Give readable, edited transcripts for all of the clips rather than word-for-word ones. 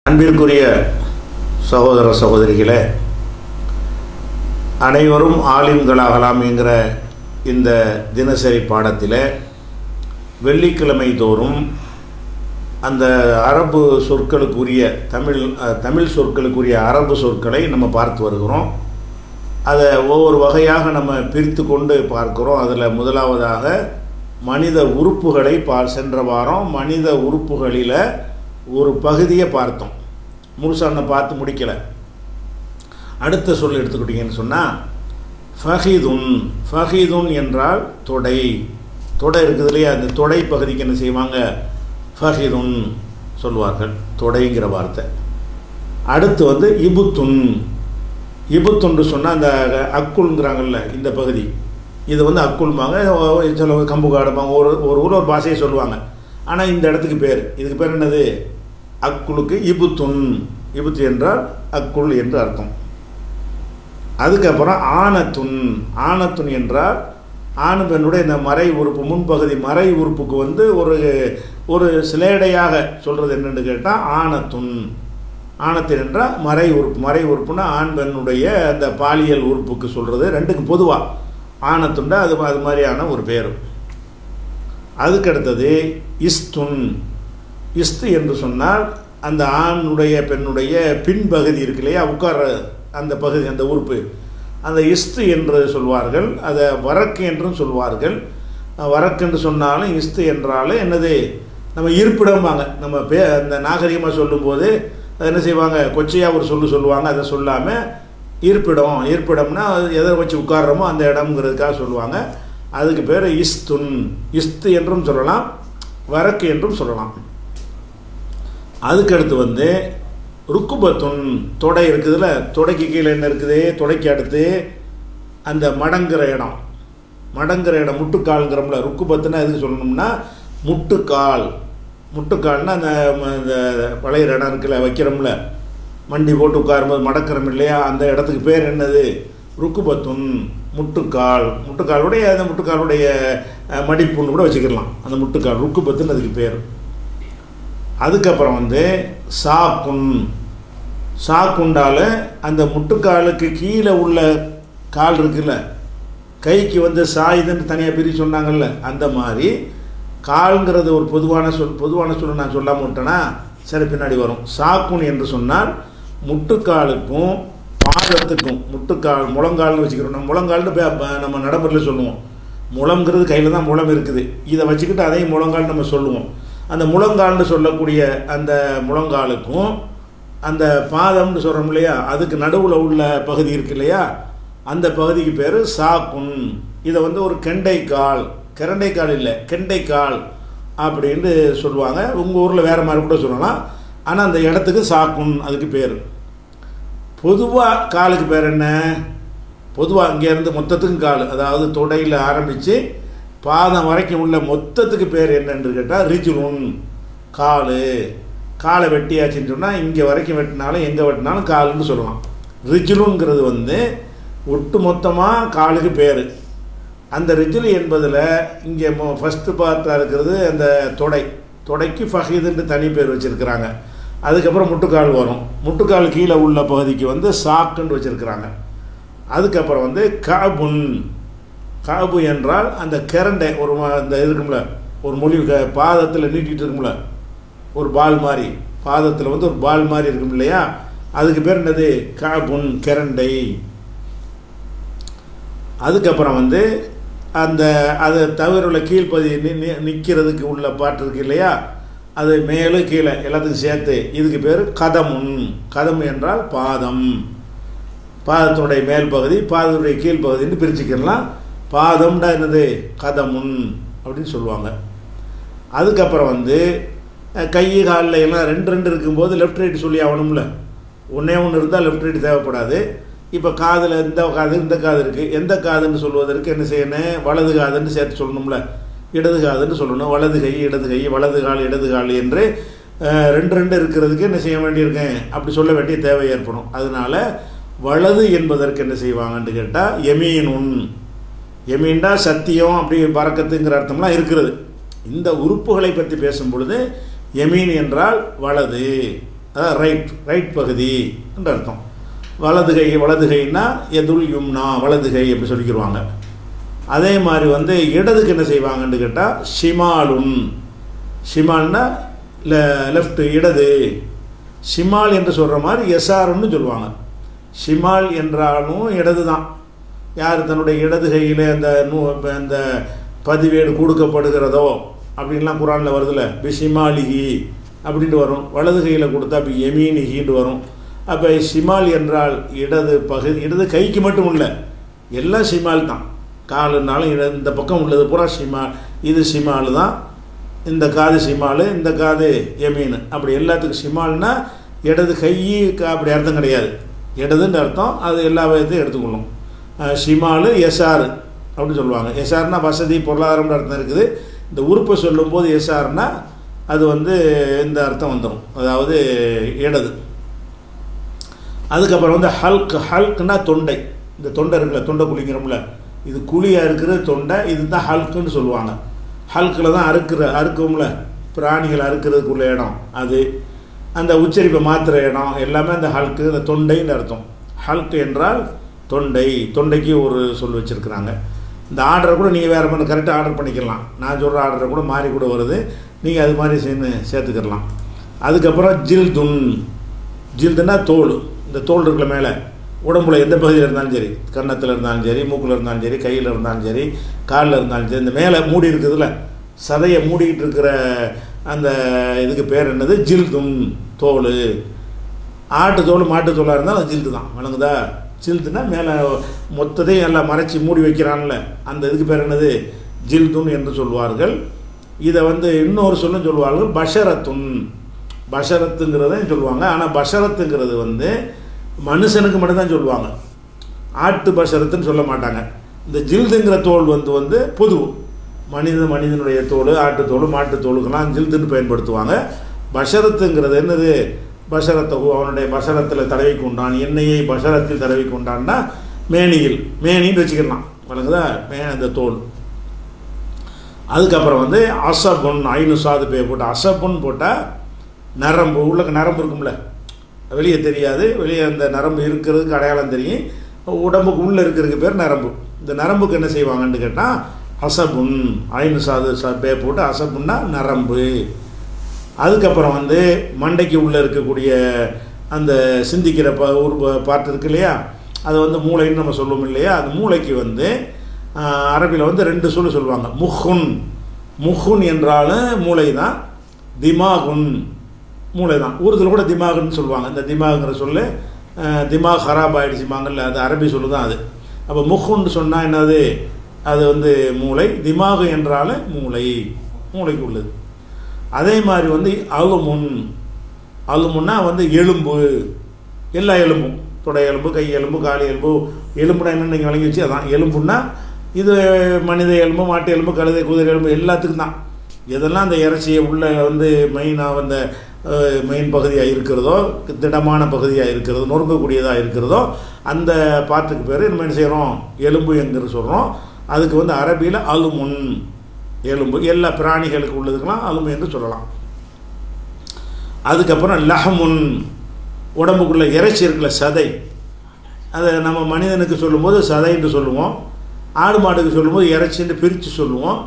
அன்பிற்குரிய சகோதர சகோதரிகளே, அனைவரும் ஆலிம்களாகலாம் என்கிற இந்த தினசரி பாடத்தில் வெள்ளிக்கிழமை தோறும் அந்த அரபு சொற்களுக்குரிய தமிழ் சொற்களுக்குரிய அரபு சொற்களை நம்ம பார்த்து வருகிறோம். அதை ஒவ்வொரு வகையாக நம்ம பிரித்து கொண்டு பார்க்கிறோம். அதில் முதலாவதாக மனித உறுப்புகளை சென்ற வாரம் மனித உறுப்புகளில் ஒரு பகுதியை பார்த்தோம். முழுசான பார்த்து முடிக்கலை. அடுத்த சொல் எடுத்துக்கிட்டீங்கன்னு சொன்னால் ஃபஹிதுன் என்றால் தொடை. தொடை இருக்குது இல்லையா, அந்த தொடை பகுதிக்கு என்ன செய்வாங்க, ஃபஹிதுன் சொல்வார்கள், தொடைங்கிற வார்த்தை. அடுத்து இபுத்துன்னு சொன்னால் அந்த அக்குள்ங்கிறாங்கல்ல, இந்த பகுதி இது அக்குள்பாங்க. சில கம்பு காடுப்பாங்க, ஒரு ஊரில் ஒரு பாஷையை சொல்லுவாங்க. ஆனால் இந்த இடத்துக்கு பேர், இதுக்கு பேர் என்னது, அக்குளுக்கு இபுத்து என்றால் அக்குள் என்று அர்த்தம். அதுக்கப்புறம் ஆனத்துன் என்றால் ஆணு பெண்ணுடைய இந்த மறை உறுப்பு, முன்பகுதி மறை உறுப்புக்கு ஒரு சிலேடையாக சொல்கிறது என்னென்னு கேட்டால் ஆணத்தின் என்றால் மறை உறுப்புன்னா ஆண் பெண்ணுடைய அந்த பாலியல் உறுப்புக்கு சொல்கிறது. ரெண்டுக்கும் பொதுவாக ஆணத்துண்டா அது மாதிரியான ஒரு பேர். அதுக்கடுத்தது இஸ்து என்று சொன்னால் அந்த ஆணுடைய பெண்ணுடைய பின்பகுதி இருக்கு இல்லையா, உட்கார அந்த பகுதி, அந்த உறுப்பு, அந்த இஸ்து என்று சொல்வார்கள். அதை வரக்கு என்றும் சொல்வார்கள். வரக்கு என்று சொன்னாலும் இஸ்து என்றாலும் என்னது, நம்ம இருப்பிடம்பாங்க. நம்ம அந்த நாகரிகமாக சொல்லும்போது அது என்ன செய்வாங்க, கொச்சையாக ஒரு சொல்லுவாங்க. அதை சொல்லாமல் இருப்பிடம்னா எதை வச்சு உட்கார்றோமோ அந்த இடம்ங்கிறதுக்காக சொல்லுவாங்க. அதுக்கு பேர் இஸ்து என்றும் சொல்லலாம், வரக்கு என்றும் சொல்லலாம். அதுக்கடுத்து ருக்குபத்துன், தொடை இருக்குதுல்ல, தொடைக்கு கீழே என்ன இருக்குது, தொடைக்கு அடுத்து அந்த மடங்குற இடம் முட்டுக்கால்ங்கிறோம்ல. ருக்குபத்துன்னா எதுக்கு சொல்லணும்னா முட்டுக்கால்னா அந்த பழைய இடம் இருக்குல்ல, வைக்கிறோம்ல, மண்டி போட்டு உட்காரும்போது மடக்கிறோம் இல்லையா, அந்த இடத்துக்கு பேர் என்னது, ருக்குபத்துன், முட்டுக்காலுடைய அந்த முட்டுக்காலுடைய மடிப்புன்னு கூட வச்சுக்கலாம். அந்த முட்டுக்கால் ருக்குபத்துன்னு அதுக்கு பேர். அதுக்கப்புறம் சாக்குண்டால் அந்த முட்டுக்காலுக்கு கீழே உள்ள கால் இருக்குல்ல, கைக்கு சாயுதுன்னு தனியாக பிரித்து சொன்னாங்கல்ல, அந்த மாதிரி கால்ங்கிறது ஒரு பொதுவான சொல் நான் சொல்லாமல் விட்டேன்னா சரி பின்னாடி வரும். சாக்குன் என்று சொன்னால் முட்டுக்காலுக்கும் பாதத்துக்கும், முழங்கால்னு வச்சுக்கிறோம். முழங்கால்னு நம்ம நடைமுறையில் சொல்லுவோம். முழங்கிறது கையில் தான் முழம் இருக்குது, இதை வச்சுக்கிட்டு அதையும் முழங்கால் நம்ம சொல்லுவோம். அந்த முழங்கால்னு சொல்லக்கூடிய அந்த முழங்காலுக்கும் அந்த பாதம்னு சொல்கிறோம் இல்லையா, அதுக்கு நடுவில் உள்ள பகுதி இருக்கு இல்லையா, அந்த பகுதிக்கு பேர் சாக்குன். இதை ஒரு கெரண்டைக்கால் இல்லை, கெண்டைக்கால் அப்படின்னு சொல்லுவாங்க. உங்கள் ஊரில் வேறு மாதிரி கூட சொல்லலாம். ஆனால் அந்த இடத்துக்கு சாக்குன் அதுக்கு பேர். பொதுவாக காலுக்கு பேர் என்ன, பொதுவாக இங்கேருந்து மொத்தத்துக்கும் கால், அதாவது தொடையில் ஆரம்பித்து பாதம் வரைக்கும் உள்ள மொத்தத்துக்கு பேர் என்னன்னு கேட்டால் ரிஜுலுன், காலை வெட்டியாச்சுன்னு சொன்னால் இங்கே வரைக்கும் வெட்டினாலும் எங்கே வெட்டினாலும் காலுன்னு சொல்லலாம். ரிஜுலுங்கிறது ஒட்டு மொத்தமாக காலுக்கு பேர். அந்த ரிஜுலு என்பதில் இங்கே ஃபஸ்ட்டு பார்ட்டாக இருக்கிறது அந்த தொடைக்கு ஃபஹீதுன்னு தனி பேர் வச்சுருக்கிறாங்க. அதுக்கப்புறம் முட்டுக்கால் வரும். முட்டுக்கால் கீழே உள்ள பகுதிக்கு சாக்குன்னு வச்சுருக்கிறாங்க. அதுக்கப்புறம் காபு என்றால் அந்த கரண்டை அந்த இருக்கும்ல, ஒரு மொழி பாதத்தில் நீட்டிகிட்டு இருக்கும்ல, ஒரு பால் மாதிரி, பாதத்தில் ஒரு பால் மாதிரி இருக்கும் இல்லையா, அதுக்கு பேர் என்னது, காபுன், கரண்டை. அதுக்கப்புறம் அந்த அதை தவிர உள்ள கீழ்ப்பகுதி நிற்கிறதுக்கு உள்ள பாட்டு இருக்கு இல்லையா, அது மேலும் கீழே எல்லாத்துக்கும் சேர்த்து இதுக்கு பேர் கதம் என்றால் பாதத்தினுடைய மேல் பகுதி, பாதத்துடைய கீழ்ப்பகுதின்னு பிரிச்சுக்கலாம். பாதம்டா என்னது, கதமுன் அப்படின்னு சொல்லுவாங்க. அதுக்கப்புறம் கை காலில் எல்லாம் ரெண்டு இருக்கும்போது லெஃப்ட் ரைட்டு சொல்லி ஆகணும்ல. ஒன்றே இருந்தால் லெஃப்ட் ரைட்டு தேவைப்படாது. இப்போ காதில் இந்த காது இருக்குது, எந்த காதுன்னு சொல்வதற்கு என்ன செய்யணும், வலது காதுன்னு சேர்த்து சொல்லணும்ல, இடது காதுன்னு சொல்லணும். வலது கை வலது கால் இடது கால் என்று ரெண்டு இருக்கிறதுக்கு என்ன செய்ய வேண்டியிருக்கேன், அப்படி சொல்ல வேண்டிய தேவை ஏற்படும். அதனால் வலது என்பதற்கு என்ன செய்வாங்கன்னு கேட்டால் யமீன்டா சத்தியம், அப்படி பறக்கத்துங்கிற அர்த்தம்லாம் இருக்கிறது. இந்த உறுப்புகளை பற்றி பேசும் பொழுது யமீன் என்றால் வலது, அதாவது ரைட் பகுதி என்று அர்த்தம். வலது கைன்னா எதுல் யும்னா, வலது கை அப்படி சொல்லிக்கிடுவாங்க. அதே மாதிரி வந்து இடதுக்கு என்ன செய்வாங்கன்னு கேட்டால் ஷிமால்னா லெஃப்ட், இடது. ஷிமால் என்று சொல்கிற மாதிரி எஸ்ஆர்னு சொல்லுவாங்க. ஷிமால் என்றாலும் இடது தான். யார் தன்னுடைய இடது கையில் அந்த பதிவேடு கொடுக்கப்படுகிறதோ அப்படின்லாம் குரானில் வருதுல்ல, பிஷிமாலிஹி அப்படின்ட்டு வரும். வலது கையில் கொடுத்தா இப்போ எமீனிஹின்னு வரும். அப்போ ஷிமால் என்றால் இடது பகுதி, இடது கைக்கு மட்டும் இல்லை, எல்லாம் ஷிமால் தான். காலுனாலும் இந்த பக்கம் உள்ளது பூரா ஷிமால். இது ஷிமால் தான். இந்த காது ஷிமால், இந்த காது எமீன், அப்படி எல்லாத்துக்கும் ஷிமால்னா இடது கை அப்படி அர்த்தம் கிடையாது, இடதுன்னு அர்த்தம். அது எல்லா விதத்தையும் எடுத்துக்கொள்ளும். ஷிமால் எஸ்ஆர் அப்படின்னு சொல்லுவாங்க. எஸ்ஆர்னா வசதி, பொருளாதாரம்னு அர்த்தம் இருக்குது. இந்த உறுப்பை சொல்லும்போது எஸ்ஆர்னா அது வந்து இந்த அர்த்தம் வந்துடும், அதாவது இடது. அதுக்கப்புறம் வந்து ஹல்க்னா தொண்டை. இந்த தொண்டை இருக்குல்ல, தொண்டை குழிங்கிறோம்ல, இது குழியாக இருக்கிறது தொண்டை, இதுதான் ஹல்க்குன்னு சொல்லுவாங்க. ஹல்கில் தான் அறுக்கும்ல, பிராணிகள் அறுக்கிறதுக்குள்ள இடம், அது அந்த உச்சரிப்பை மாத்திர இடம் எல்லாமே அந்த ஹல்க்கு, அந்த தொண்டைன்னு அர்த்தம். ஹல்க் என்றால் தொண்டைக்கு ஒரு சொல் வச்சுருக்குறாங்க. இந்த ஆர்டரை கூட நீங்கள் வேறு மாதிரி கரெக்டாக ஆர்டர் பண்ணிக்கலாம். நான் சொல்கிற ஆர்டரை கூட மாறி கூட வருது, நீங்கள் அது மாதிரி சேர்த்துக்கலாம். அதுக்கப்புறம் ஜில்துன்னா தோல். இந்த தோல் இருக்குல்ல மேலே, உடம்புல எந்த பகுதியில் இருந்தாலும் சரி, கன்னத்தில் இருந்தாலும் சரி, மூக்கில் இருந்தாலும் சரி, கையில் இருந்தாலும் சரி, காலில் இருந்தாலும் சரி, இந்த மேலே மூடி இருக்குதுல்ல, சதையை மூடிக்கிட்டு இருக்கிற அந்த இதுக்கு பேர் என்னது? ஜில்துன், தோல். ஆட்டு தோல் மாட்டு தோலாக இருந்தால் அது ஜில்து தான், வழங்குதா? ஜில்துன்னா மேலே மொத்தத்தையும் எல்லாம் மறைச்சி மூடி வைக்கிறான்ல, அந்த இதுக்கு பேர் என்னது? ஜில்துன் என்று சொல்வார்கள். இதை வந்து இன்னொரு சொல்லும் சொல்லுவார்கள், பஷரத்துங்கிறதையும் சொல்லுவாங்க. ஆனால் பஷரத்துங்கிறது வந்து மனுஷனுக்கு மட்டும்தான் சொல்லுவாங்க, ஆட்டு பஷரத்துன்னு சொல்ல மாட்டாங்க. இந்த ஜில்துங்கிற தோல் வந்து பொது மனிதனுடைய தோல், ஆட்டு தோல், மாட்டு தோலுக்கெல்லாம் ஜில்துன்னு பயன்படுத்துவாங்க. பஷரத்துங்கிறது என்னது? பஷரத்தகு, அவனுடைய பஷரத்தில் தடவி கொண்டான், எண்ணெயை பஷரத்தில் தடவி கொண்டான்னா மேனின்னு வச்சுக்கலாம், வழங்குதா? அந்த தோல். அதுக்கப்புறம் வந்து அசபுன், ஐநு சாது பேர் போட்டு அசபுன் போட்டால் நரம்பு, உள்ள நரம்பு இருக்கும்ல, வெளியே தெரியாது, வெளியே அந்த நரம்பு இருக்கிறதுக்கு அடையாளம் தெரியும், உடம்புக்கு உள்ளே இருக்கிறதுக்கு பேர் நரம்பு. இந்த நரம்புக்கு என்ன செய்வாங்கன்னு கேட்டால் அசபுன், ஐநு சாது பேர் போட்டு அசபுன்னா நரம்பு. அதுக்கப்புறம் வந்து மண்டைக்கு உள்ளே இருக்கக்கூடிய அந்த சிந்திக்கிற பார்ட் இருக்கு இல்லையா, அது வந்து மூளைன்னு நம்ம சொல்லுவோம் இல்லையா, அந்த மூளைக்கு வந்து அரபியில் வந்து 2 சொல்லு சொல்லுவாங்க. முஹுன் என்றாலும் மூளை தான், திமாகுன் மூளை தான். ஊரத்தில் கூட திமாகுன்னு சொல்லுவாங்க. இந்த திமாகுங்கிற சொல்லு திமாக் ஹராப் ஆகிடுச்சுமாங்கல்ல, அது அரபி சொல்லு தான் அது. அப்போ முஹுன்னு சொன்னால் என்னது? அது வந்து மூளை. திமாகு என்றாலும் மூளைக்கு உள்ளது. அதே மாதிரி வந்து அலுமுன்னா வந்து எலும்பு, எல்லா எலும்பும், தொடை எலும்பு, கை எலும்பு, காலி எலும்பு. எலும்புனா என்னென்னு நீங்கள் வழங்கி வச்சு அதான் எலும்புன்னா இது மனித எலும்பு, மாட்டு எலும்பு, கழுதை, குதிரை எலும்பு எல்லாத்துக்கும் தான். எதெல்லாம் அந்த இறைச்சியை உள்ளே வந்து மெயினாக அந்த மெயின் பகுதியாக இருக்கிறதோ, திடமான பகுதியாக இருக்கிறதோ, நொறுக்கக்கூடியதாக இருக்கிறதோ, அந்த பாட்டுக்கு பேர் நம்ம என்ன செய்கிறோம்? எலும்பு என்கிற சொல்கிறோம். அதுக்கு வந்து அரபியில் அலுமுன், எலும்பு. எல்லா பிராணிகளுக்கு உள்ளதுக்கெல்லாம் அலுமு என்று சொல்லலாம். அதுக்கப்புறம் லஹமுன், உடம்புக்குள்ள இறைச்சி இருக்குல்ல, சதை. அதை நம்ம மனிதனுக்கு சொல்லும்போது சதை என்று சொல்லுவோம், ஆடு மாடுக்கு சொல்லும்போது இறைச்சின்னு பிரித்து சொல்லுவோம்.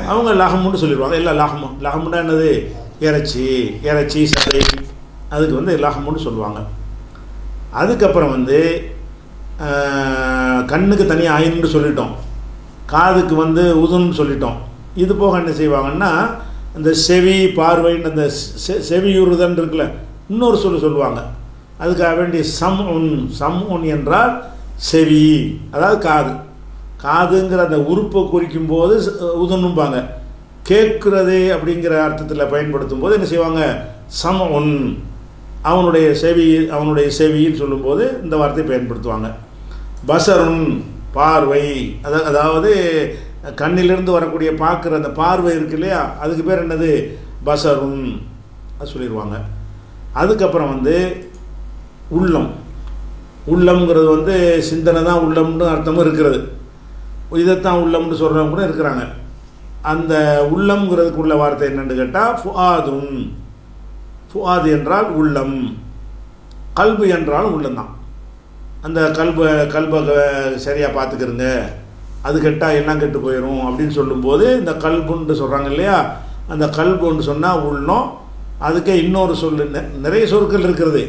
அவங்க லஹமுன்னு சொல்லிடுவாங்க. எல்லாம் லஹமுன்னா என்னது? இறைச்சி சதை, அதுக்கு வந்து லஹமுன்னு சொல்லுவாங்க. அதுக்கப்புறம் வந்து கண்ணுக்கு தனியாக ஐன்னு சொல்லிட்டோம், காதுக்கு வந்து உதுன்னு சொல்லிட்டோம். இது போக என்ன செய்வாங்கன்னா அந்த செவி, பார்வைன்னு அந்த செவியுறுதல் இருக்குல்ல, இன்னொரு சொல்லுவாங்க. அதுக்காக வேண்டி சம்உன் என்றால் செவி, அதாவது காதுங்கிற அந்த உறுப்பை குறிக்கும் போது உதுன்னும்பாங்க. கேட்குறது அப்படிங்கிற அர்த்தத்தில் பயன்படுத்தும் போது என்ன செய்வாங்க? சம்உன், அவனுடைய செவின்னு சொல்லும்போது இந்த வார்த்தையை பயன்படுத்துவாங்க. பசருன், பார்வை, அதாவது கண்ணிலிருந்து வரக்கூடிய பார்க்குற அந்த பார்வை இருக்கு இல்லையா, அதுக்கு பேர் என்னது? பசருன், அது சொல்லிடுவாங்க. அதுக்கப்புறம் வந்து உள்ளம்ங்கிறது வந்து சிந்தனை தான் உள்ளம்னு அர்த்தமும் இருக்கிறது, இதைத்தான் உள்ளம்னு சொல்கிறவங்க கூட இருக்கிறாங்க. அந்த உள்ளம்ங்கிறதுக்குள்ள வார்த்தை என்னென்னு கேட்டால் ஃபுஆது என்றால் உள்ளம். கல்பு என்றாலும் உள்ளந்தான். அந்த கல்பை சரியாக பார்த்துக்கிறங்க, அது கெட்டால் எல்லாம் கெட்டு போயிடும் அப்படின்னு சொல்லும்போது இந்த கல்புன்னு சொல்கிறாங்க இல்லையா, அந்த கல்புன்னு சொன்னால் உள்ளம். அதுக்கே இன்னொரு சொல், நிறைய சொற்கள் இருக்கிறது.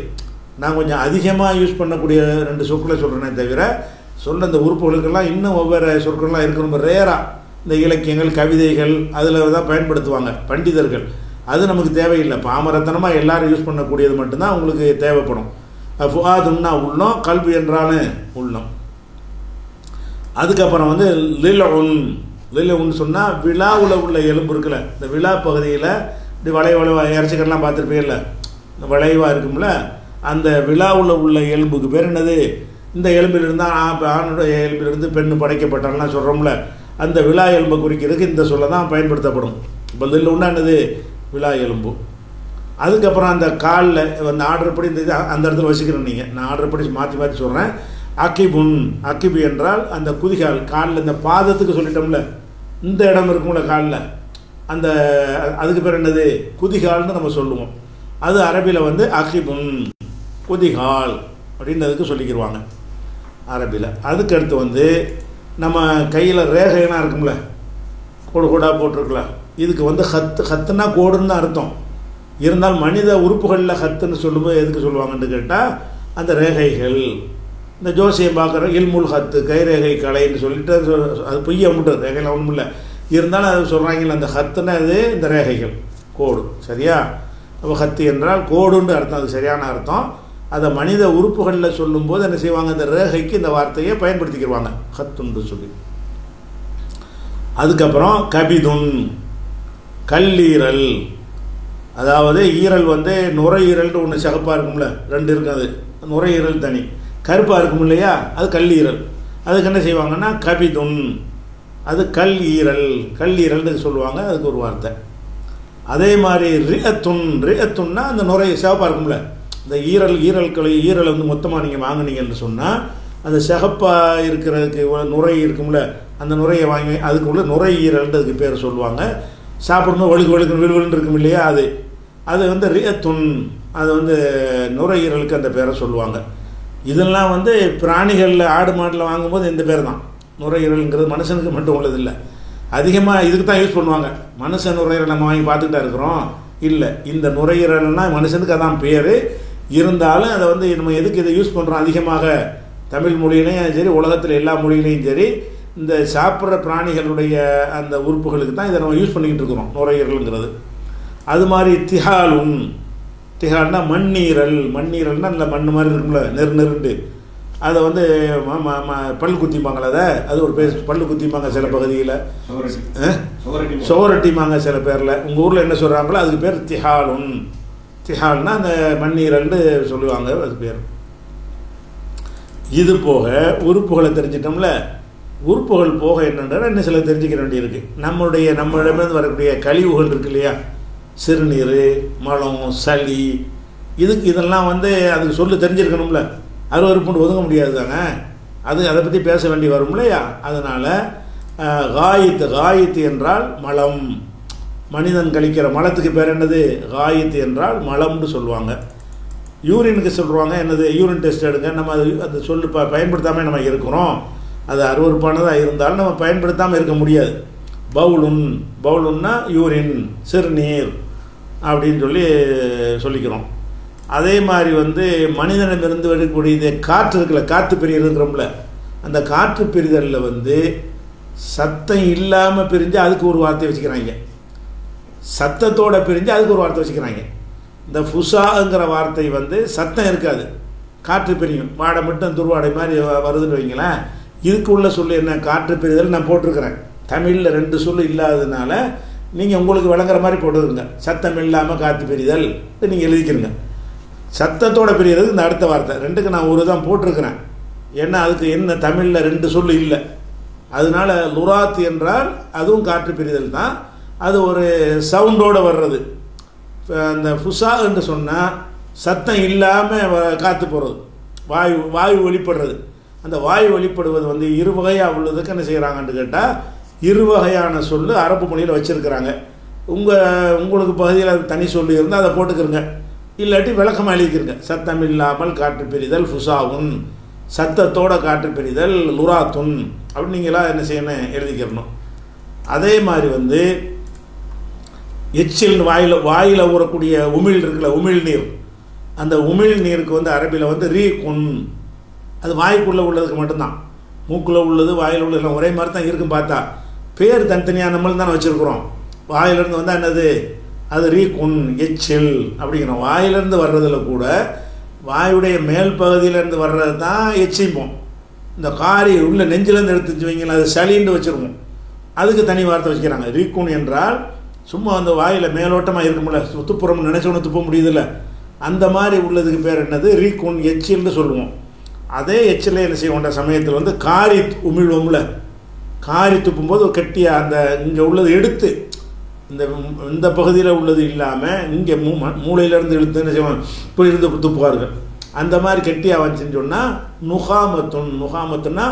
நான் கொஞ்சம் அதிகமாக யூஸ் பண்ணக்கூடிய 2 சொற்களை சொல்கிறேனே தவிர சொல்ல இந்த உறுப்புகளுக்கெல்லாம் இன்னும் ஒவ்வொரு சொற்கள்லாம் இருக்குது. ரொம்ப ரேராக இந்த இலக்கியங்கள் கவிதைகள் அதில் தான் பயன்படுத்துவாங்க பண்டிதர்கள். அது நமக்கு தேவையில்லை. பாமரத்தனமாக எல்லாரும் யூஸ் பண்ணக்கூடியது மட்டும்தான் உங்களுக்கு தேவைப்படும். ஃபுஆதுன்னா உள்ளம், கல்பு என்றாலும் உள்ளம். அதுக்கப்புறம் வந்து லிலஉன் சொன்னால் விழாவில் உள்ள எலும்பு இருக்குல்ல, இந்த விழா பகுதியில் இப்படி வளைவாக இறச்சிக்கெல்லாம் பார்த்துருப்பீங்கல்ல, இந்த வளைவாக இருக்கும்ல, அந்த விழாவில் உள்ள எலும்புக்கு பேர் என்னது? இந்த எலும்பிலிருந்து ஆணுடைய எலும்பிலிருந்து பெண்ணு படைக்கப்பட்டாலாம் சொல்கிறோம்ல, அந்த விழா எலும்பை குறிக்கிறதுக்கு இந்த சொல்ல தான் பயன்படுத்தப்படும். இப்போ லில்லுன்னா என்னது? விழா எலும்பு. அதுக்கப்புறம் அந்த காலில் அந்த ஆர்டர் படி இந்த அந்த இடத்துல வச்சுக்கிறேன். நீங்கள் நான் ஆர்டர் படி மாற்றி மாற்றி சொல்கிறேன். அக்கிபு என்றால் அந்த குதிகால், காலில் இந்த பாதத்துக்கு சொல்லிட்டோம்ல, இந்த இடம் இருக்கும்ல காலில், அந்த அதுக்கு பேர் என்னது? குதிகால்னு நம்ம சொல்லுவோம். அது அரபியில் வந்து அக்கிபுன், குதிகால் அப்படின்றதுக்கு சொல்லிக்கிடுவாங்க அரபியில். அதுக்கு அடுத்து வந்து நம்ம கையில் ரேகைலாம் இருக்கும்ல, கோடு கோடாக போட்டிருக்கலாம், இதுக்கு வந்து ஹத்துனா கோடுன்னு தான் அர்த்தம். இருந்தால் மனித உறுப்புகளில் ஹத்துன்னு சொல்லும்போது எதுக்கு சொல்லுவாங்கன்னு கேட்டால் அந்த ரேகைகள். இந்த ஜோசியம் பார்க்குற இல்முல் ஹத்து, கைரேகை கலைன்னு சொல்லிட்டு அது பொய்ய மட்டும், ரேகையில் ஒன்றும் இல்லை. இருந்தாலும் அது சொல்கிறாங்கல்ல, அந்த ஹத்துனா இது இந்த ரேகைகள், கோடு. சரியா? அப்போ ஹத்து என்றால் கோடுன்னு அர்த்தம், அது சரியான அர்த்தம். அதை மனித உறுப்புகளில் சொல்லும்போது என்ன செய்வாங்க? இந்த ரேகைக்கு இந்த வார்த்தையை பயன்படுத்திக்கிடுவாங்க, ஹத்துன்னு சொல்லி. அதுக்கப்புறம் கபிதுன், கல்லீரல். அதாவது ஈரல் வந்து நுரையீரல்னு ஒன்று சிகப்பாக இருக்கும்ல, 2 இருக்கும். அது நுரையீரல் தனி, கருப்பாக இருக்கும் இல்லையா, அது கல்லீரல். அதுக்கு என்ன செய்வாங்கன்னா கபிதுன், அது கல்லீரல்னு சொல்லுவாங்க. அதுக்கு ஒரு வார்த்தை. அதே மாதிரி ரிஅத்துன்னா அந்த நுரை சிகப்பாக இருக்கும்ல, இந்த ஈரல் வந்து மொத்தமாக நீங்கள் வாங்கினீங்கன்னு சொன்னால் அந்த சிகப்பாக இருக்கிறதுக்கு நுரை இருக்கும்ல, அந்த நுரையை வாங்கி அதுக்குள்ள நுரையீரல்னு அதுக்கு பேர் சொல்லுவாங்க. சாப்பிடும்போது வழுக்கு விழுவில்னு இருக்கும் இல்லையா, அது வந்து ரிஅத்துன், அது வந்து நுரையீரலுக்கு அந்த பேரை சொல்லுவாங்க. இதெல்லாம் வந்து பிராணிகளில் ஆடு மாட்டில் வாங்கும்போது இந்த பேர் தான். நுரையீரலுங்கிறது மனுஷனுக்கு மட்டும் உள்ளதில்லை, அதிகமாக இதுக்கு தான் யூஸ் பண்ணுவாங்க. மனுஷன் நுரையீரல் நம்ம வாங்கி பார்த்துக்கிட்டா இருக்கிறோம் இல்லை, இந்த நுரையீரல்னால் மனுஷனுக்கு அதான் பேர். இருந்தாலும் அதை வந்து நம்ம எதுக்கு இதை யூஸ் பண்ணுறோம் அதிகமாக? தமிழ் மொழியிலையும் சரி, உலகத்தில் எல்லா மொழியிலையும் சரி, இந்த சாப்பிட்ற பிராணிகளுடைய அந்த உறுப்புகளுக்கு தான் இதை நம்ம யூஸ் பண்ணிக்கிட்டு இருக்கிறோம், நுரையீரலுங்கிறது. அது மாதிரி திகால்னா மண்ணீரல்னா இல்லை மண் மாதிரி இருக்கும்ல, நெருண்டு, அதை வந்து பல் குத்திப்பாங்கள, அது ஒரு பேர், பல்லு குத்திப்பாங்க சில பகுதியில், சுவரட்டிமாங்க சில பேரில். உங்கள் ஊரில் என்ன சொல்கிறாங்களோ அதுக்கு பேர் திகால்னா அந்த மண்ணீரல்னு சொல்லுவாங்க, அது பேர். இது போக உறுப்புகளை தெரிஞ்சிட்டோம்ல, உறுப்புகள் போக என்னென்னா இன்னும் சில தெரிஞ்சுக்க வேண்டியிருக்கு. நம்மளிடமிருந்து வரக்கூடிய கழிவுகள் இருக்கு இல்லையா, சிறுநீர், மலம், சளி, இதெல்லாம் வந்து அதுக்கு சொல்லி தெரிஞ்சிருக்கணும்ல. அருவருப்புன்னு ஒதுங்க முடியாது தானே, அதை பற்றி பேச வேண்டி வரும் இல்லையா. அதனால் காயித்து என்றால் மலம், மனிதன் கழிக்கிற மலத்துக்கு பேர் என்னது? காயித்து என்றால் மலம்னு சொல்லுவாங்க. யூரினுக்கு சொல்லுவாங்க என்னது? யூரின் டெஸ்ட் எடுங்க. நம்ம அது சொல்லி பயன்படுத்தாமல் நம்ம இருக்கிறோம். அது அருவருப்பானதாக இருந்தாலும் நம்ம பயன்படுத்தாமல் இருக்க முடியாது. பவுலுன்னா யூரின், சிறுநீர் அப்படின்னு சொல்லிக்கிறோம். அதே மாதிரி வந்து மனிதனிடமிருந்து வரக்கூடிய காற்று இருக்குல்ல, காற்று பிரிகிறதுங்கிறோம்ல, அந்த காற்று பிரிதலில் வந்து சத்தம் இல்லாமல் பிரிஞ்சு அதுக்கு ஒரு வார்த்தை வச்சுக்கிறாங்க, சத்தத்தோடு பிரிஞ்சு அதுக்கு ஒரு வார்த்தை வச்சுக்கிறாங்க. இந்த ஃபுசாங்கிற வார்த்தை வந்து சத்தம் இருக்காது, காற்று பிரியும், வாடை மட்டும் துருவாடை மாதிரி வருதுன்னு வைங்களேன். இதுக்கு உள்ள சொல்லு என்ன? காற்று பிரிதல் நான் போட்டிருக்கிறேன். தமிழில் 2 சொல்லு இல்லாததுனால நீங்கள் உங்களுக்கு விளங்குற மாதிரி போட்டுருங்க. சத்தம் இல்லாமல் காற்று பிரிதல் நீங்கள் எழுதிக்கிறங்க. சத்தத்தோடு பிரிகிறது இந்த அடுத்த வார்த்தை. 2க்கு நான் ஒரு தான் போட்டிருக்கிறேன். ஏன்னா அதுக்கு என்ன தமிழில் 2 சொல்லு இல்லை. அதனால லுராத் என்றால் அதுவும் காற்று பிரிதல் தான், அது ஒரு சவுண்டோடு வர்றது. அந்த ஃபுசா என்று சொன்னால் சத்தம் இல்லாமல் காற்று போகிறது, வாயு வெளிப்படுறது. அந்த வாயு வெளிப்படுவது வந்து 2 வகையாக உள்ளதுக்கு என்ன செய்கிறாங்கன்னு கேட்டால் 2 வகையான சொல்லு அரபு மொழியில் வச்சுருக்கிறாங்க. உங்களுக்கு பகுதியில் தனி சொல்லி இருந்தால் அதை போட்டுக்கிறங்க. இல்லாட்டி விளக்கமாக எழுதிக்கிறங்க. சத்தம் இல்லாமல் காற்று பிரிதல் ஃபுசாவுன், சத்தத்தோட காற்று பிரிதல் லுராத்துன் அப்படின்னு நீங்களாம் என்ன செய்யணும் எழுதிக்கிறணும். அதே மாதிரி வந்து எச்சில் வாயில் ஊறக்கூடிய உமிழ் இருக்குல்ல, உமிழ்நீர், அந்த உமிழ்நீருக்கு வந்து அரபியில் வந்து ரீகுன், அது வாய்க்குள்ளே உள்ளதுக்கு மட்டும்தான். மூக்குள்ளே உள்ளது வாயில் உள்ளது எல்லாம் ஒரே மாதிரி தான் இருக்கும். பார்த்தா பேர் தனித்தனியாக நம்மளும் தானே வச்சுருக்குறோம். வாயிலிருந்து வந்தால் என்னது, அது ரீகுன் எச்சில் அப்படிங்கிறோம். வாயிலிருந்து வர்றதில் கூட வாயுடைய மேல் பகுதியிலேருந்து வர்றது தான் எச்சிப்போம். இந்த காரி உள்ள நெஞ்சிலேருந்து எடுத்து வச்சுவீங்களா, அது சளின்னு வச்சுருவோம். அதுக்கு தனி வார்த்தை வச்சுக்கிறாங்க. ரீகுன் என்றால் சும்மா அந்த வாயில் மேலோட்டமாக இருக்கும்ல, துப்புறம் நினச்சோன்னு துப்ப முடியுதில்ல, அந்த மாதிரி உள்ளதுக்கு பேர் என்னது ரீகுன் எச்சில்னு சொல்லுவோம். அதே எச்சில் என்ன செய்வோன்ற சமயத்தில் வந்து காரி உமிழ்வோம்ல, காரி துப்பும்போது கெட்டியாக அந்த இங்கே உள்ளது எடுத்து இந்த பகுதியில் உள்ளது இல்லாமல் இங்கே மூளையிலேருந்து இழுத்து என்ன செய்வோம், இப்போ இருந்து துப்புவார்கள். அந்த மாதிரி கெட்டியாக வந்துச்சுன்னு சொன்னால் நுகாமத்துன்னா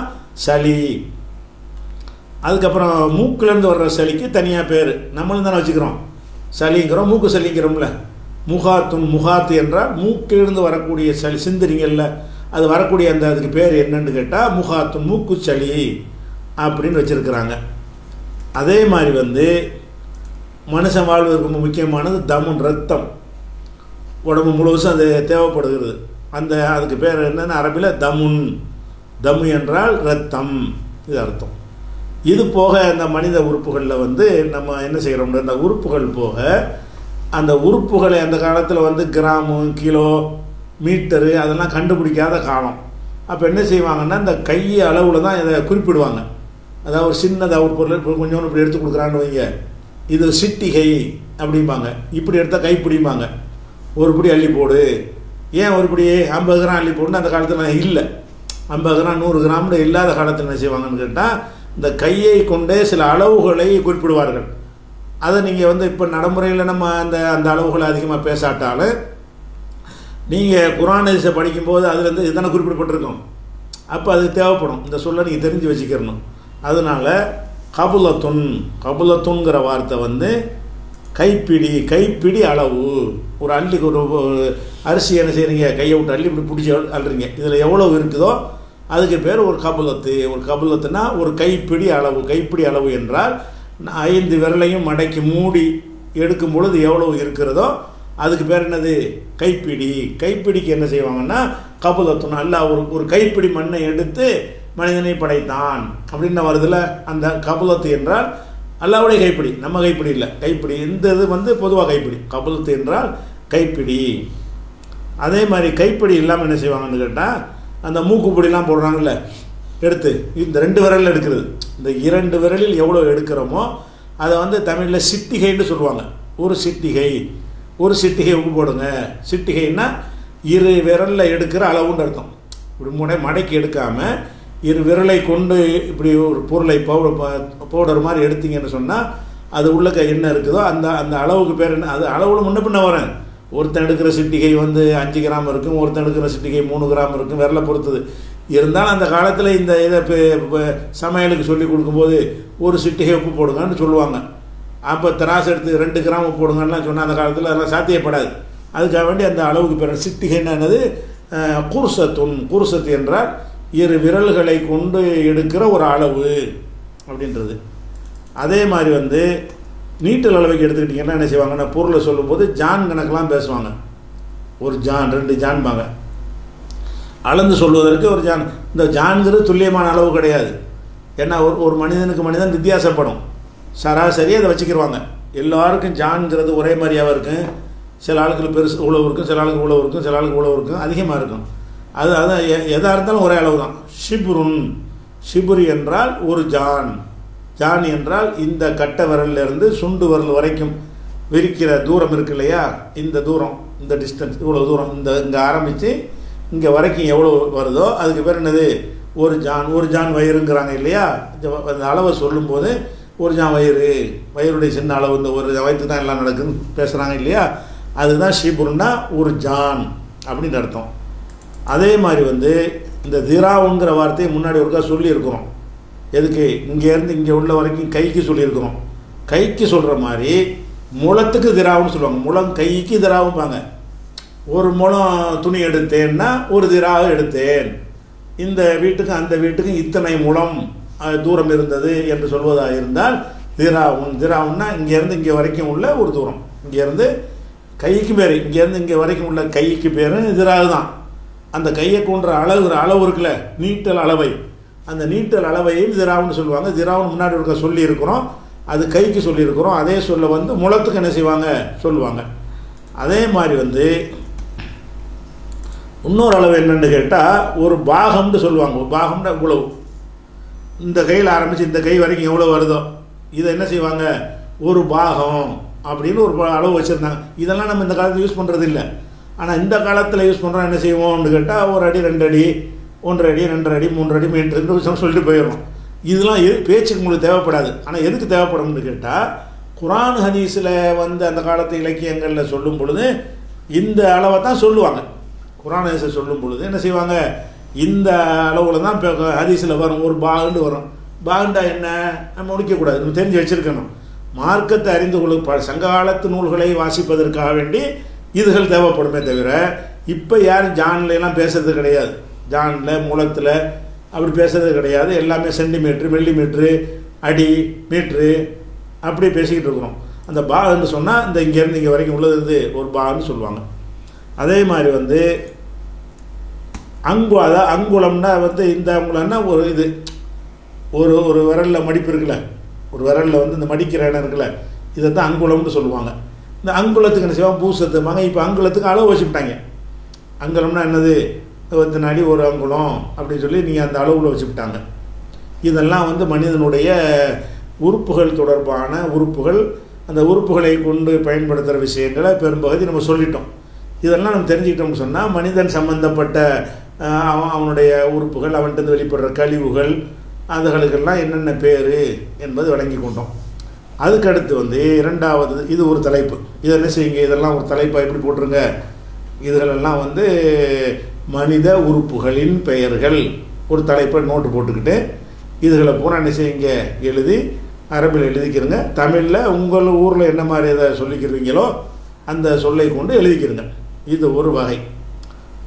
சளி. அதுக்கப்புறம் மூக்கிலேருந்து வர்ற சளிக்கு தனியாக பேர் நம்மளும் தானே வச்சுக்கிறோம். சளிங்கிறோம், மூக்கு சளிங்கிறோம்ல. முகாத்து என்றால் மூக்கிலிருந்து வரக்கூடிய சளி, சிந்திரிங்கல்ல, அது வரக்கூடிய அந்த அதுக்கு பேர் என்னன்னு கேட்டால் முகாத்துன், மூக்கு சளி அப்படின்னு வச்சுருக்கிறாங்க. அதே மாதிரி வந்து மனுஷன் வாழ்வதற்கு ரொம்ப முக்கியமானது தமுன், ரத்தம். உடம்பு முழுவதும் அது தேவைப்படுகிறது. அதுக்கு பேர் என்னென்னு அரபியில் தமுன். தமு என்றால் ரத்தம், இது அர்த்தம். இது போக இந்த மனித உறுப்புகளில் வந்து நம்ம என்ன செய்கிறோம்னா, இந்த உறுப்புகள் போக அந்த உறுப்புகளை அந்த காலத்தில் வந்து கிராமு, கிலோ, மீட்டரு அதெல்லாம் கண்டுபிடிக்காத காலம். அப்போ என்ன செய்வாங்கன்னா, இந்த கை அளவில் தான் இதை குறிப்பிடுவாங்க. அதாவது ஒரு சின்னதாக ஒரு பொருள் இப்போ கொஞ்சோன்னு இப்படி எடுத்து கொடுக்குறான்னு வைங்க, இது சிட்டிகை அப்படிம்பாங்க. இப்படி எடுத்தால் கைப்பிடிம்பாங்க. ஒரு பிடி அள்ளி போடு, ஏன் ஒரு பிடி 50 கிராம் அள்ளி போடுன்னு அந்த காலத்தில் இல்லை. 50 கிராம் 100 கிராம்னு இல்லாத காலத்தில் என்ன செய்வாங்கன்னு கேட்டால், இந்த கையை கொண்டே சில அளவுகளை குறிப்பிடுவார்கள். அதை நீங்கள் வந்து இப்போ நடைமுறையில் நம்ம அந்த அளவுகளை அதிகமாக பேசாட்டாலும் நீங்கள் குர்ஆன் ஹதீஸை படிக்கும்போது அதுலேருந்து இதுதானே குறிப்பிடப்பட்டிருக்கும். அப்போ அது தேவைப்படும். இந்த சொல்லை நீங்கள் தெரிஞ்சு வச்சுக்கிறணும். அதனால் கபுலத்துன்கிற வார்த்தை வந்து கைப்பிடி அளவு. ஒரு அள்ளி ஒரு அரிசி என்ன செய்கிறீங்க, கையை விட்டு அள்ளி இப்படி பிடிச்சி அள்ளுறீங்க, இதில் எவ்வளோ இருக்குதோ அதுக்கு பேர் ஒரு கபுலத்து. ஒரு கபுலத்துனா ஒரு கைப்பிடி அளவு. கைப்பிடி அளவு என்றால் 5 விரலையும் மடக்கி மூடி எடுக்கும் பொழுது எவ்வளவு இருக்கிறதோ அதுக்கு பேர் என்னது, கைப்பிடி. கைப்பிடிக்கு என்ன செய்வாங்கன்னா கபுலத்துன், அல்லாஹ் ஒரு கைப்பிடி மண்ணை எடுத்து மனிதனை படைத்தான் அப்படின்னு வருதுல. அந்த கபுலத்து என்றால் அல்லாஹ்வுடைய கைப்பிடி, நம்ம கைப்பிடி இல்லை. கைப்பிடி இந்த இது வந்து பொதுவாக கைப்பிடி. கபுலத்து என்றால் கைப்பிடி. அதே மாதிரி கைப்பிடி இல்லாமல் என்ன செய்வாங்கன்னு கேட்டால், அந்த மூக்குப்பிடிலாம் போடுறாங்கல்ல, எடுத்து இந்த 2 விரலில் எடுக்கிறது. இந்த 2 விரலில் எவ்வளோ எடுக்கிறோமோ அதை வந்து தமிழில் சிட்டிகைன்னு சொல்லுவாங்க. ஒரு சிட்டிகை உப்பு போடுங்க. சிட்டிகைன்னா 2 விரலில் எடுக்கிற அளவுன்னு அர்த்தம். இப்படி மடக்கி எடுக்காமல் 2 விரலை கொண்டு இப்படி ஒரு பொருளை பவுடர் மாதிரி எடுத்தீங்கன்னு சொன்னால் அது உள்ள என்ன இருக்குதோ அந்த அளவுக்கு பேர் என்ன, அது அளவில் முன்ன பின்ன வரேன். ஒருத்தன் எடுக்கிற சிட்டிகை வந்து 5 கிராம் இருக்கும், ஒருத்தன் எடுக்கிற சிட்டிகை 3 கிராம் இருக்கும், விரலை பொறுத்தது. இருந்தாலும் அந்த காலத்தில் இந்த இதை சமையலுக்கு சொல்லி கொடுக்கும்போது ஒரு சிட்டிகை உப்பு போடுங்கன்னு சொல்லுவாங்க. அப்போ திராசு எடுத்து 2 கிராம் உப்பு போடுங்கலாம் சொன்னால் அந்த காலத்தில் அதெல்லாம் சாத்தியப்படாது. அதுக்காக வேண்டி அந்த அளவுக்கு பேர் சிட்டிகைன்னு என்னது, குர்சத்து என்றால் 2 விரல்களை கொண்டு எடுக்கிற ஒரு அளவு அப்படின்றது. அதே மாதிரி வந்து நீட்டல் அளவுக்கு எடுத்துக்கிட்டிங்கன்னா என்ன செய்வாங்கன்னா, பொருளை சொல்லும்போது ஜான் கணக்கெலாம் பேசுவாங்க. ஒரு ஜான் 2 ஜான்பாங்க. அளந்து சொல்வதற்கு ஒரு ஜான். இந்த ஜான்கிறது துல்லியமான அளவு கிடையாது. ஏன்னா ஒரு மனிதனுக்கு மனிதன் வித்தியாசப்படும். சராசரி அதை வச்சுக்கிடுவாங்க. எல்லாருக்கும் ஜான்கிறது ஒரே மாதிரியாக இருக்கும். சில ஆளுக்கு பெருசு உழவு இருக்கும், சில ஆளுக்கு உழவு இருக்கும், சில ஆளுக்கு உழவு இருக்கும், அதிகமாக இருக்கும். அதான் எதாக இருந்தாலும் ஒரே அளவு தான். ஷிபுரு என்றால் ஒரு ஜான். ஜான் என்றால் இந்த கட்ட விரலிருந்து சுண்டு விரல் வரைக்கும் விரிக்கிற தூரம் இருக்கு இல்லையா, இந்த தூரம், இந்த டிஸ்டன்ஸ், இவ்வளோ தூரம், இங்கே ஆரம்பித்து இங்கே வரைக்கும் எவ்வளோ வருதோ அதுக்கு பேர் என்னது, ஒரு ஜான் வயிறுங்கிறாங்க இல்லையா. அந்த அளவை சொல்லும்போது ஒரு ஜான் வயிறுடைய சின்ன அளவு, இந்த ஒரு வயிற்று தான் எல்லாம் நடக்குதுன்னு பேசுகிறாங்க இல்லையா. அதுதான் ஷிபுர்னா ஒரு ஜான் அப்படின்னு அர்த்தம். அதே மாதிரி வந்து இந்த திராவுங்கிற வார்த்தையை முன்னாடி ஒருக்கா சொல்லியிருக்கிறோம். எதுக்கு, இங்கேருந்து இங்கே உள்ள வரைக்கும் கைக்கு சொல்லியிருக்கிறோம். கைக்கு சொல்கிற மாதிரி முளத்துக்கு திராவுன்னு சொல்லுவாங்க. முளம் கைக்கு திராவும்பாங்க. ஒரு முழம் துணி எடுத்தேன்னா ஒரு திராக எடுத்தேன், இந்த வீட்டுக்கு அந்த வீட்டுக்கு இத்தனை முழம் தூரம் இருந்தது என்று சொல்வதாக இருந்தால் திராவுன்னா இங்கேருந்து இங்கே வரைக்கும் உள்ள ஒரு தூரம், இங்கேருந்து கைக்கு பேர், இங்கேருந்து இங்கே வரைக்கும் உள்ள கைக்கு பேர் திராகு தான். அந்த கையை கொன்ற அளவு இருக்குல்ல, நீட்டல் அளவை, அந்த நீட்டல் அளவையும் திராவுன்னு சொல்லுவாங்க. திராவுன்னு முன்னாடி இருக்க சொல்லியிருக்கிறோம், அது கைக்கு சொல்லியிருக்கிறோம். அதே சொல்ல வந்து முளத்துக்கு என்ன செய்வாங்க சொல்லுவாங்க. அதே மாதிரி இன்னொரு அளவு என்னென்னு கேட்டால் ஒரு பாகம்னு சொல்லுவாங்க. ஒரு பாகம்னா இவ்வளவு, இந்த கையில் ஆரம்பித்து இந்த கை வரைக்கும் எவ்வளோ வருதோ இதை என்ன செய்வாங்க ஒரு பாகம் அப்படின்னு ஒரு அளவு வச்சுருந்தாங்க. இதெல்லாம் நம்ம இந்த காலத்தில் யூஸ் பண்ணுறது இல்லை. ஆனால் இந்த காலத்தில் யூஸ் பண்ணுறோம். என்ன செய்வோம்னு கேட்டால் 1 அடி 2 அடி 1.5 அடி 2.5 அடி 3 அடி மீட்டர் சொல்லிட்டு போயிடுறோம். இதெல்லாம் பேச்சுக்கு உங்களுக்கு தேவைப்படாது. ஆனால் எதுக்கு தேவைப்படும்னு கேட்டால் குர்ஆன் ஹதீஸில் அந்த காலத்து இலக்கியங்களில் சொல்லும் பொழுது இந்த அளவை தான் சொல்லுவாங்க. குர்ஆன் ஹதீஸை சொல்லும் பொழுது என்ன செய்வாங்க, இந்த அளவில் தான் இப்போ ஹதீஸில் வரும், ஒரு பாகுண்டு வரும். பாகுண்டா என்ன நம்ம முடிக்கக்கூடாது, நம்ம தெரிஞ்சு வச்சுருக்கணும். மார்க்கத்தை அறிந்து கொள்ள சங்க காலத்து நூல்களை வாசிப்பதற்காக வேண்டி இதுகள் தேவைப்படுமே தவிர இப்போ யாரும் ஜான்லாம் பேசுறது கிடையாது. ஜானில் மூலத்தில் அப்படி பேசுறது கிடையாது. எல்லாமே சென்டிமீட்ரு, மில்லிமீட்ரு, அடி, மீட்ரு அப்படி பேசிக்கிட்டு இருக்கிறோம். அந்த பாகன்னு சொன்னால் இந்த இங்கேருந்து இங்கே வரைக்கும் உள்ளது ஒரு பாகன்னு சொல்லுவாங்க. அதே மாதிரி அங்குலம்னா இந்த அங்குலம்னா ஒரு இது ஒரு ஒரு விரலில் மடிப்பு இருக்குல்ல, ஒரு விரலில் இந்த மடிக்கிற இடம் இருக்குல்ல, இதை தான் அங்குலம்னு சொல்லுவாங்க. இந்த அங்குலத்துக்கு என்ன செய்வாங்க பூசத்துமாங்க. இப்போ அங்குலத்துக்கு அளவு வச்சுக்கிட்டாங்க. அங்குலம்னா என்னது, 20 அடி ஒரு அங்குலம் அப்படின்னு சொல்லி நீங்கள் அந்த அளவில் வச்சுக்கிட்டாங்க. இதெல்லாம் மனிதனுடைய உறுப்புகள் தொடர்பான உறுப்புகள், அந்த உறுப்புகளை கொண்டு பயன்படுத்துகிற விஷயங்களை பெரும்பகுதி நம்ம சொல்லிட்டோம். இதெல்லாம் நம்ம தெரிஞ்சுக்கிட்டோம்னு சொன்னால் மனிதன் சம்பந்தப்பட்ட அவனுடைய உறுப்புகள், அவன்கிட்ட வெளிப்படுற கழிவுகள், அதுகளுக்கெல்லாம் என்னென்ன பேர் என்பது வழங்கி கொண்டோம். அதுக்கடுத்து இரண்டாவது இது ஒரு தலைப்பு. இதை என்ன செய்யுங்க, இதெல்லாம் ஒரு தலைப்பாக எப்படி போட்டுருங்க, இதுகளெல்லாம் மனித உறுப்புகளின் பெயர்கள் ஒரு தலைப்பை நோட்டு போட்டுக்கிட்டு இதுகளை பூரா என்ன செய்யுங்க எழுதி அரபில் எழுதிக்கிறங்க. தமிழில் உங்கள் ஊரில் என்ன மாதிரி எதை சொல்லிக்கிறீங்களோ அந்த சொல்லை கொண்டு எழுதிக்கிறங்க. இது ஒரு வகை.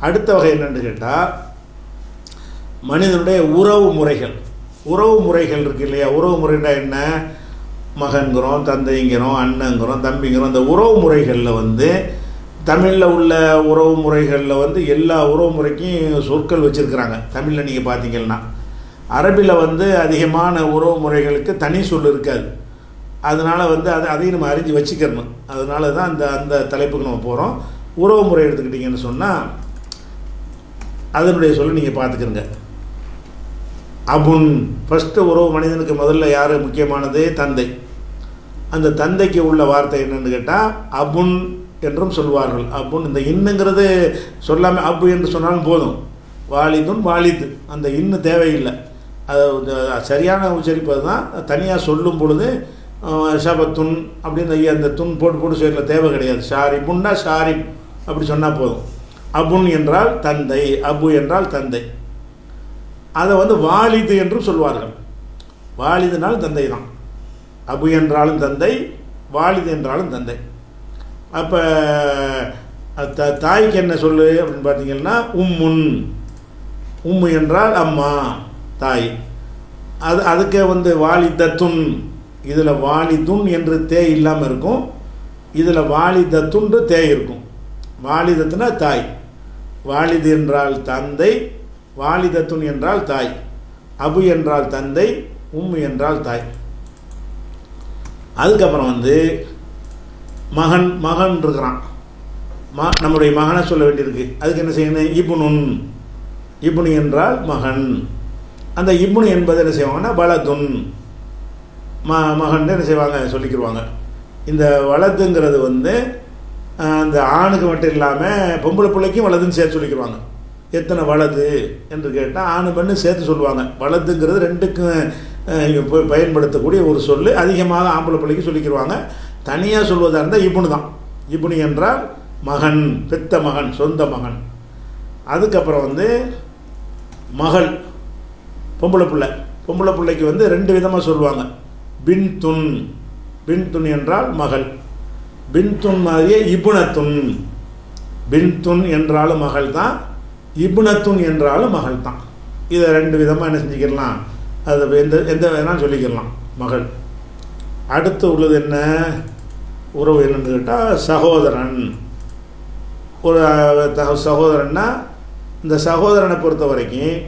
அடுத்த வகை என்னென்னு கேட்டால் மனிதனுடைய உறவு முறைகள். உறவு முறைகள் இருக்குது இல்லையா, உறவு முறைன்னா என்ன, மகன்கிறோம், தந்தைங்கிறோம், அண்ணங்கிறோம், தம்பிங்கிறோம். இந்த உறவு முறைகளில் தமிழில் உள்ள உறவு முறைகளில் எல்லா உறவு முறைக்கும் சொற்கள் வச்சுருக்கிறாங்க. தமிழில் நீங்கள் பார்த்தீங்கன்னா அரபியில் அதிகமான உறவு முறைகளுக்கு தனி சொல் இருக்காது. அதனால் அதையும் நம்ம அறிஞ்சு வச்சுக்கிறணும். அதனால தான் அந்த தலைப்புக்கு நம்ம போகிறோம். உறவு முறை எடுத்துக்கிட்டிங்கன்னு சொன்னால் அதனுடைய சொல்ல நீங்கள் பார்த்துக்கிறங்க. அபுன் ஃபஸ்ட்டு உறவு மனிதனுக்கு முதல்ல யார் முக்கியமானது, தந்தை. அந்த தந்தைக்கு உள்ள வார்த்தை என்னென்னு கேட்டால் அபுன் என்றும் சொல்வார்கள். அபுன் இந்த இன்னுங்கிறது சொல்லாமல் அபு என்று சொன்னாலும் போதும். வாலிதுன் வாலிது, அந்த இன்னு தேவையில்லை. அது சரியான உச்சரிப்பது தான். தனியாக சொல்லும் பொழுது ஷபத்துன் அப்படின்னு அந்த துன் போட்டு சொல்ல தேவை கிடையாது. ஷாரிபுன்னா ஷாரிப் அப்படி சொன்னால் போதும். அபுன் என்றால் தந்தை, அபு என்றால் தந்தை. அதை வாலிது என்றும் சொல்வார்கள். வாலிதுனால் தந்தை தான். அபு என்றாலும் தந்தை, வாலிது என்றாலும் தந்தை. அப்போ தாய்க்கு என்ன சொல்லு அப்படின்னு பார்த்தீங்கன்னா உம்முன். உம்மு என்றால் அம்மா, தாய். அதுக்கே வாலிதத்துன். இதில் வாலிதுன் என்று தே இல்லாமல் இருக்கும், இதில் வாலிதத்துன்று தே இருக்கும். வாலிதத்துனா தாய். வாலிது என்றால் தந்தை, வாலிதத்துன் என்றால் தாய். அபு என்றால் தந்தை, உம்மு என்றால் தாய். அதுக்கப்புறம் மகன் இருக்கிறான். நம்முடைய மகனை சொல்ல வேண்டியிருக்கு. அதுக்கு என்ன செய்யணும், இப்னுன். இப்னு என்றால் மகன். அந்த இப்னு என்பது என்ன செய்வாங்கன்னா வலதுன். மகன் என்ன செய்வாங்க சொல்லிக்கிடுவாங்க. இந்த வலதுங்கிறது அந்த ஆணுக்கு மட்டும் இல்லாமல் பொம்பளை பிள்ளைக்கும் வலதுன்னு சேர்த்து சொல்லிக்கிடுவாங்க. எத்தனை வலது என்று கேட்டால் ஆணு பெண்ணு சேர்த்து சொல்லுவாங்க. வலதுங்கிறது ரெண்டுக்கும் பயன்படுத்தக்கூடிய ஒரு சொல். அதிகமாக ஆம்பளை பிள்ளைக்கு சொல்லிக்கிடுவாங்க. தனியாக சொல்வதாக இருந்தால் இப்னு தான். இப்னு என்றால் மகன், பெத்த மகன், சொந்த மகன். அதுக்கப்புறம் மகள், பொம்பளை பிள்ளை. பொம்பளை பிள்ளைக்கு 2 விதமாக சொல்லுவாங்க. பின்துன். பின்துன் என்றால் மகள். பின்துன் மாதிரியே இப்னத்துன். பின்துன் என்றாலும் மகள் தான், இப்னத்துன் என்றாலும் மகள் தான். இதை ரெண்டு விதமாக என்ன செஞ்சுக்கலாம், அதை எந்த வேணாலும் சொல்லிக்கலாம் மகள். அடுத்து உள்ளது என்ன உறவு என்னன்னு கேட்டால் சகோதரன். ஒரு சகோதரன்னா இந்த சகோதரனை பொறுத்த வரைக்கும்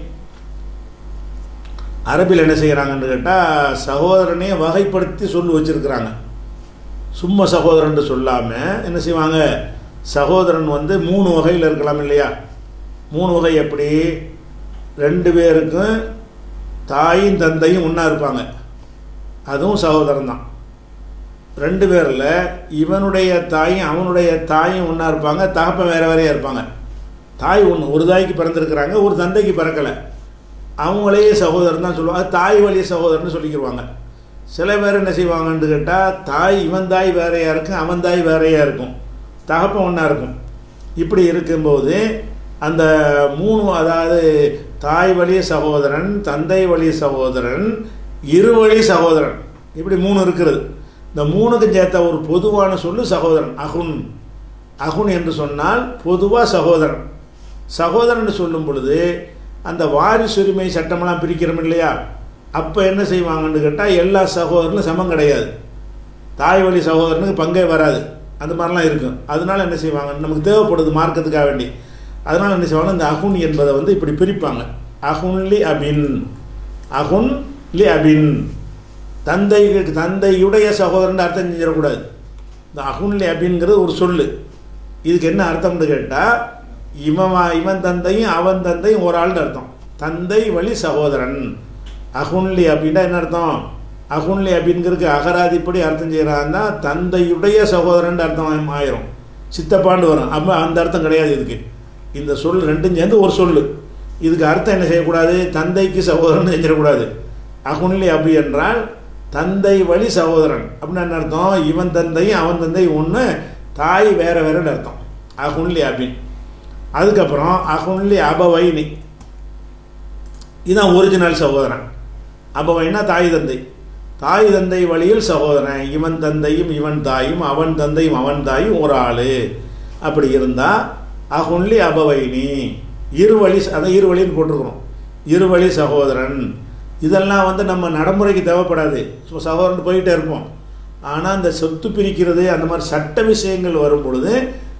அரபில் என்ன செய்கிறாங்கன்னு கேட்டால் சகோதரனே வகைப்படுத்தி சொல்லி வச்சுருக்கிறாங்க. சும்மா சகோதரன் சொல்லாமல் என்ன செய்வாங்க, சகோதரன் 3 வகையில் இருக்கலாம் இல்லையா. 3 வகை எப்படி, 2 பேருக்கும் தாயும் தந்தையும் ஒன்றா இருப்பாங்க, அதுவும் சகோதரன் தான். 2 பேரில் இவனுடைய தாயும் அவனுடைய தாயும் ஒன்றா இருப்பாங்க, தகப்பன் வேறு வேறையாக இருப்பாங்க. தாய் ஒன்று, ஒரு தாய்க்கு பிறந்திருக்கிறாங்க, ஒரு தந்தைக்கு பிறக்கலை, அவங்களையே சகோதரன் தான் சொல்லுவாங்க, தாய் வழி சகோதரன்னு சொல்லிக்கிடுவாங்க. சில பேர் என்ன செய்வாங்கன்னு கேட்டால் தாய் இவன் தாய் வேறையாக இருக்கும், அவன் தாய் வேறையாக இருக்கும், தகப்பன் ஒன்றா இருக்கும். இப்படி இருக்கும்போது அந்த 3, அதாவது தாய் வழி சகோதரன், தந்தை வழி சகோதரன், இருவழி சகோதரன், இப்படி 3 இருக்கிறது. இந்த 3க்கும் சேர்த்த ஒரு பொதுவான சொல்லு சகோதரன், அகுன். அகுன் என்று சொன்னால் பொதுவாக சகோதரன். சகோதரன் சொல்லும் பொழுது அந்த வாரிசுரிமை சட்டமெல்லாம் பிரிக்கிறோம் இல்லையா, அப்போ என்ன செய்வாங்கன்னு கேட்டால் எல்லா சகோதரனும் சமம் கிடையாது, தாய் வழி சகோதரனுக்கு பங்கே வராது, அந்த மாதிரிலாம் இருக்கும். அதனால என்ன செய்வாங்க, நமக்கு தேவைப்படுது மார்க்கத்துக்காக வேண்டி, அதனால் என்ன செய்வாங்க, இந்த அகுன் என்பதை இப்படி பிரிப்பாங்க. அகுன்லி அபின், அகுன்லி அபின், தந்தையுடைய சகோதரன் அர்த்தம் செஞ்சிடக்கூடாது. இந்த அகுன்லி அபின்ங்கிறது ஒரு சொல்லு. இதுக்கு என்ன அர்த்தம்னு கேட்டால் இவன் தந்தையும் அவன் தந்தையும் ஒரு ஆள்னு அர்த்தம், தந்தை வழி சகோதரன். அகுன்லி அப்படின்னா என்ன அர்த்தம், அகுன்லி அப்படிங்கிறதுக்கு அகராதிப்படி அர்த்தம் செய்கிறான்னா தந்தையுடைய சகோதரன் அர்த்தம் ஆயிரும், சித்தப்பாண்டு வரும். அப்போ அந்த அர்த்தம் கிடையாது இதுக்கு. இந்த சொல் ரெண்டும் சேர்ந்து ஒரு சொல்லு. இதுக்கு அர்த்தம் என்ன செய்யக்கூடாது, தந்தைக்கு சகோதரன் செஞ்சிடக்கூடாது. அகுன்லி அபி என்றால் தந்தை வழி சகோதரன் அப்படின்னு என்ன அர்த்தம், இவன் தந்தையும் அவன் தந்தையும் ஒன்று, தாய் வேறு வேறுன்னு அர்த்தம், அகுன்லி அபின். அதுக்கப்புறம் அகுன்லி அபவைனி, இதுதான் ஒரிஜினல் சகோதரன். அபவைனா தாய் தந்தை, தாய் தந்தை வழியில் சகோதரன், இவன் தந்தையும் இவன் தாயும் அவன் தந்தையும் அவன் தாயும் ஒரு ஆள். அப்படி இருந்தால் அகுன்லி அபவைனி, இருவழி, அதை இருவழின்னு போட்டிருக்கிறோம், இருவழி சகோதரன். இதெல்லாம் நம்ம நடைமுறைக்கு தேவைப்படாது, சகோதரன் போயிட்டே இருப்போம். ஆனால் இந்த சொத்து பிரிக்கிறது அந்த மாதிரி சட்ட விஷயங்கள் வரும் பொழுது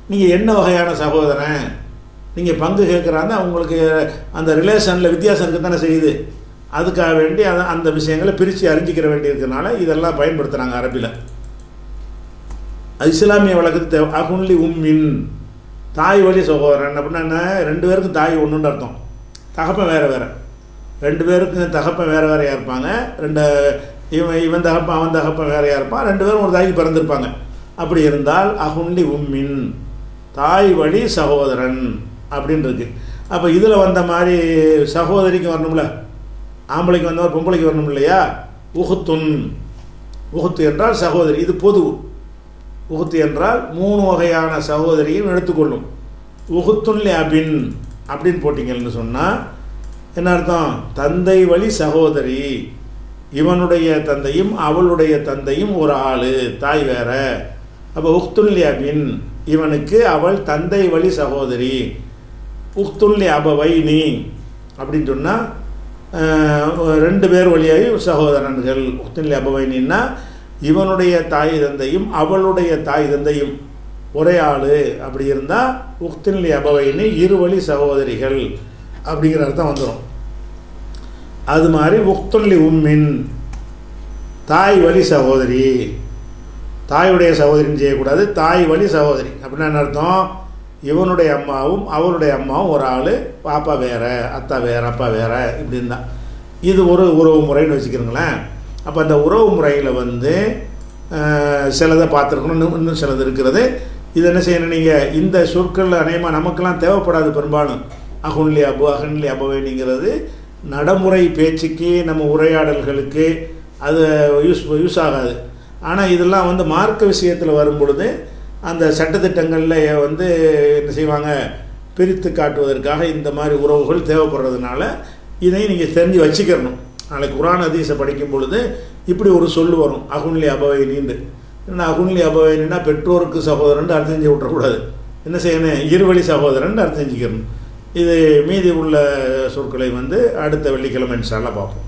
நீங்கள் என்ன வகையான சகோதரன், நீங்கள் பங்கு கேட்குறாங்க, அவங்களுக்கு அந்த ரிலேஷனில் வித்தியாசம் இருக்க தானே செய்யுது. அதுக்காக வேண்டி அந்த விஷயங்களை பிரித்து அறிஞ்சிக்கிற வேண்டி இருக்கிறனால இதெல்லாம் பயன்படுத்துகிறாங்க அரபியில். இஸ்லாமிய வழக்கத்து அகுன்லி உம்மின், தாய் வழி சகோதரன் அப்படின்னா என்ன, 2 பேருக்கும் தாய் ஒன்றுன்னு அர்த்தம், தகப்பன் வேறு வேறு. 2 பேருக்கும் தகப்பன் வேறு வேறையாக இருப்பாங்க, இவன் தகப்பன் அவன் தகப்பன் வேறையாக இருப்பான், 2 பேரும் ஒரு தாய்க்கு பிறந்திருப்பாங்க. அப்படி இருந்தால் அகுன்லி உம்மின், தாய் வழி சகோதரன் அப்படின்னு இருக்கு. அப்போ இதில் வந்த மாதிரி சகோதரிக்கு வரணும்ல, ஆம்பளைக்கு வந்தவர் பொம்பளைக்கு வரணும் இல்லையா. உகுத்துன், உகுத்து என்றால் சகோதரி, இது பொது. உகுத்து என்றால் 3 வகையான சகோதரியும் எடுத்துக்கொள்ளும். உகுத்துன்லி அபின் அப்படின்னு போட்டிங்கன்னு சொன்னால் என்ன அர்த்தம், தந்தை வழி சகோதரி, இவனுடைய தந்தையும் அவளுடைய தந்தையும் ஒரு ஆள், தாய் வேற. அப்போ உக்துன்லி அபின், இவனுக்கு அவள் தந்தை வழி சகோதரி. உக்துன்லி அபவைனி அப்படின்னு சொன்னால் 2 பேர் வழியாகி சகோதரன்கள். உக்துன்லி அபவைனின்னா இவனுடைய தாய் தந்தையும் அவளுடைய தாய் தந்தையும் ஒரே ஆள். அப்படி இருந்தால் உக்துன்லி அபவைனி, இருவழி சகோதரிகள் அப்படிங்கிற அர்த்தம் வந்துடும். அது மாதிரி உக்துன்லி உம்மின், தாய் வழி சகோதரி, தாயுடைய சகோதரின்னு செய்யக்கூடாது, தாய் வழி சகோதரி அப்படின்னா என்ன அர்த்தம், இவனுடைய அம்மாவும் அவருடைய அம்மாவும் ஒரு ஆள், பாப்பா வேறு அத்தா வேறு அப்பா வேறு இப்படின்னு தான். இது ஒரு உறவு முறைன்னு வச்சுக்கிறோங்களேன். அப்போ அந்த உறவு முறையில் சிலதை பார்த்துருக்கணும், இன்னும் சிலது இருக்கிறது. இது என்ன செய்யணும், நீங்கள் இந்த சொற்கள் அநேகமாக நமக்கெல்லாம் தேவைப்படாது பெரும்பாலும். அகுன்லி அபு அகன்லி அபவைனிங்கிறது நடைமுறை பேச்சுக்கு நம்ம உரையாடல்களுக்கு அது யூஸ் ஆகாது. ஆனால் இதெல்லாம் மார்க்க விஷயத்தில் வரும் பொழுது அந்த சட்டத்திட்டங்களில் என்ன செய்வாங்க, பிரித்து காட்டுவதற்காக இந்த மாதிரி உறவுகள் தேவைப்படுறதுனால இதையும் நீங்கள் தெரிஞ்சு வச்சுக்கிறணும். நாளைக்கு குர்ஆன் ஹதீஸை படிக்கும் பொழுது இப்படி ஒரு சொல்லு வரும், அகுன்லி அபவைனின்னு. ஏன்னா அகுன்லி அபவைனின்னா பெற்றோருக்கு சகோதரன் அர்த்தம் செஞ்சு விட்டுறக்கூடாது. என்ன செய்யணும், இருவழி சகோதரன் அர்த்தம் செஞ்சுக்கணும். இது மீதி உள்ள சொற்களை வந்து அடுத்த வெள்ளிக்கிழமை இன்ஷா அல்லாஹ் பார்ப்போம்.